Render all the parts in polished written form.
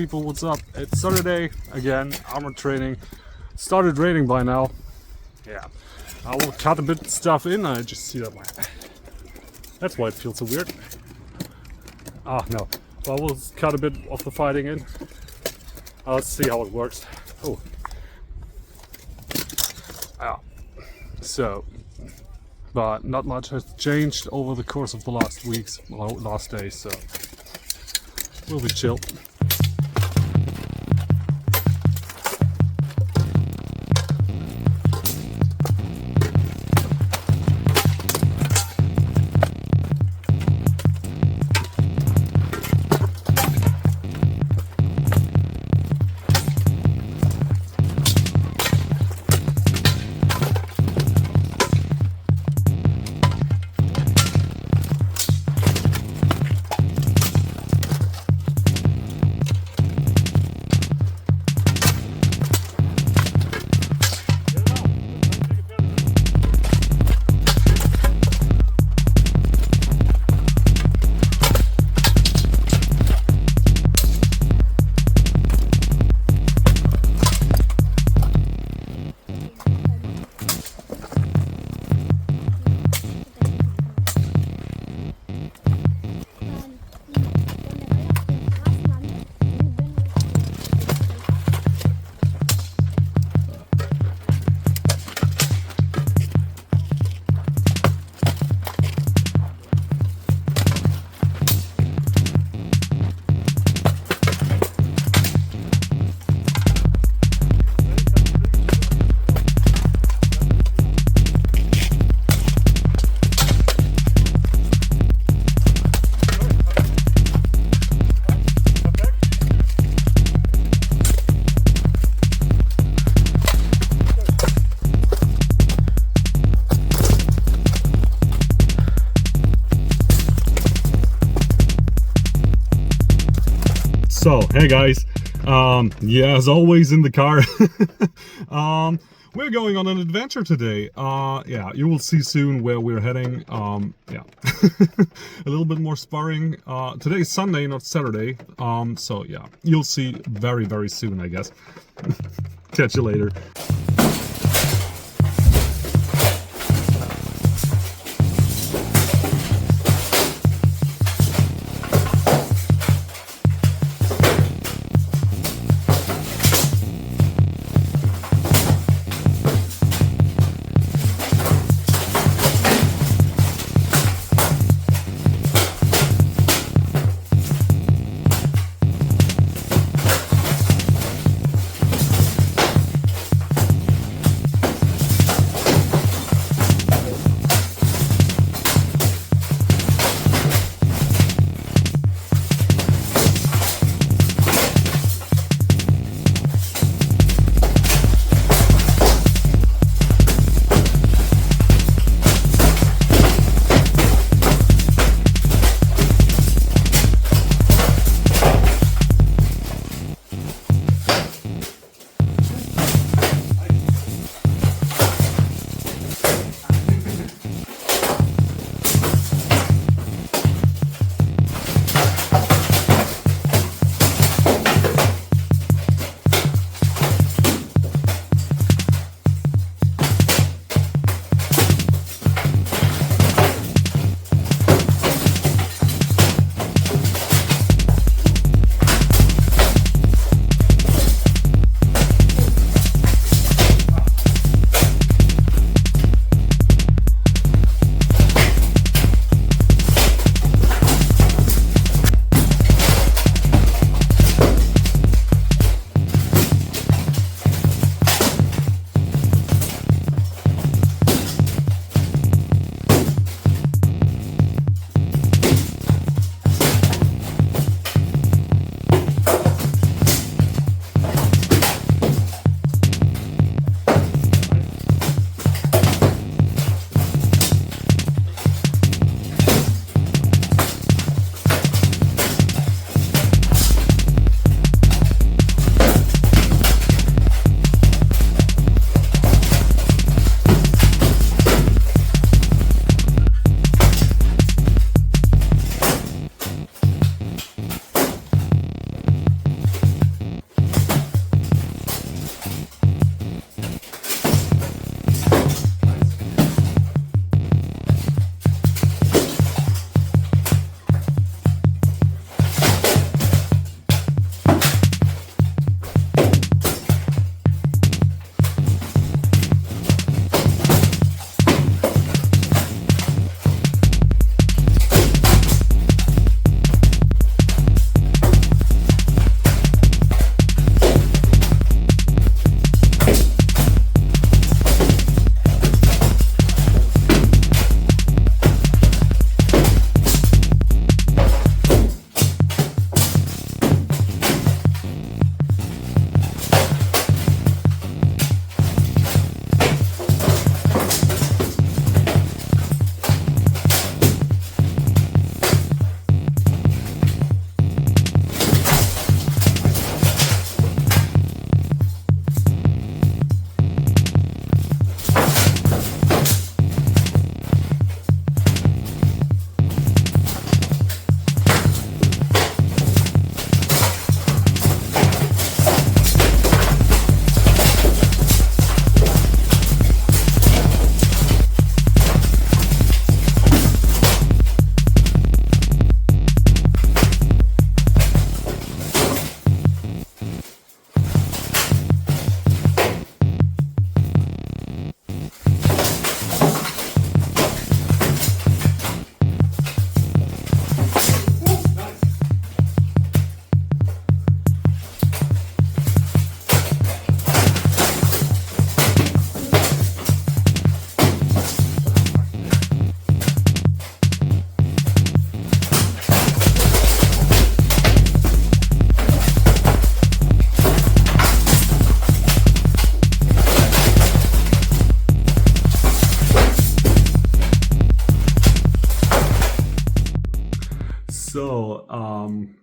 people, what's up? It's Saturday again, armor training. Started raining by now. Yeah, I will cut a bit stuff in. I just see that that's why it feels so weird. Ah, no. Well, we'll cut a bit of the fighting in. Let's see how it works. Oh. Yeah. So, but not much has changed over the course of the last weeks, well, last days, so we'll be chill. So, hey guys, yeah, as always in the car, we're going on an adventure today. Yeah, you will see soon where we're heading. Yeah, a little bit more sparring. Today is Sunday, not Saturday. So yeah, you'll see very, very soon, I guess. Catch you later. So,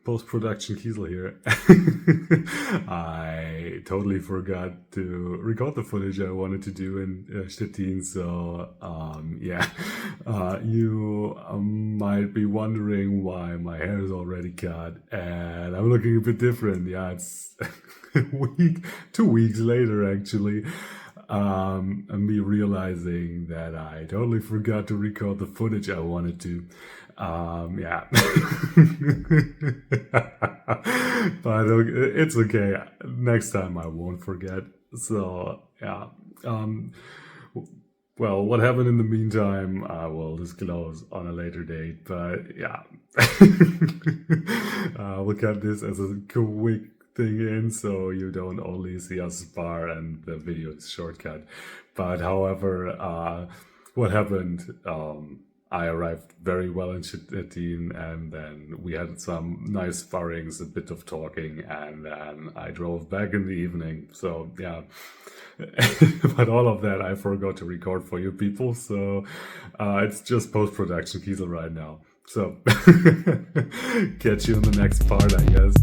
post-production Kiesel here. I totally forgot to record the footage I wanted to do in Stettin, so yeah. You might be wondering why my hair is already cut and I'm looking a bit different. Yeah, it's a week, 2 weeks later actually. And me realizing that I totally forgot to record the footage I wanted to. Yeah. But it's okay. Next time I won't forget. So, yeah. Well, what happened in the meantime, I will disclose on a later date. But yeah, we'll cut this as a quick thing in so you don't only see us spar and the video is shortcut. But however, what happened? I arrived very well in Stettin, and then we had some nice sparrings, a bit of talking, and then I drove back in the evening. So yeah, but all of that I forgot to record for you people. So it's just post-production Kiesel right now. So catch you in the next part, I guess.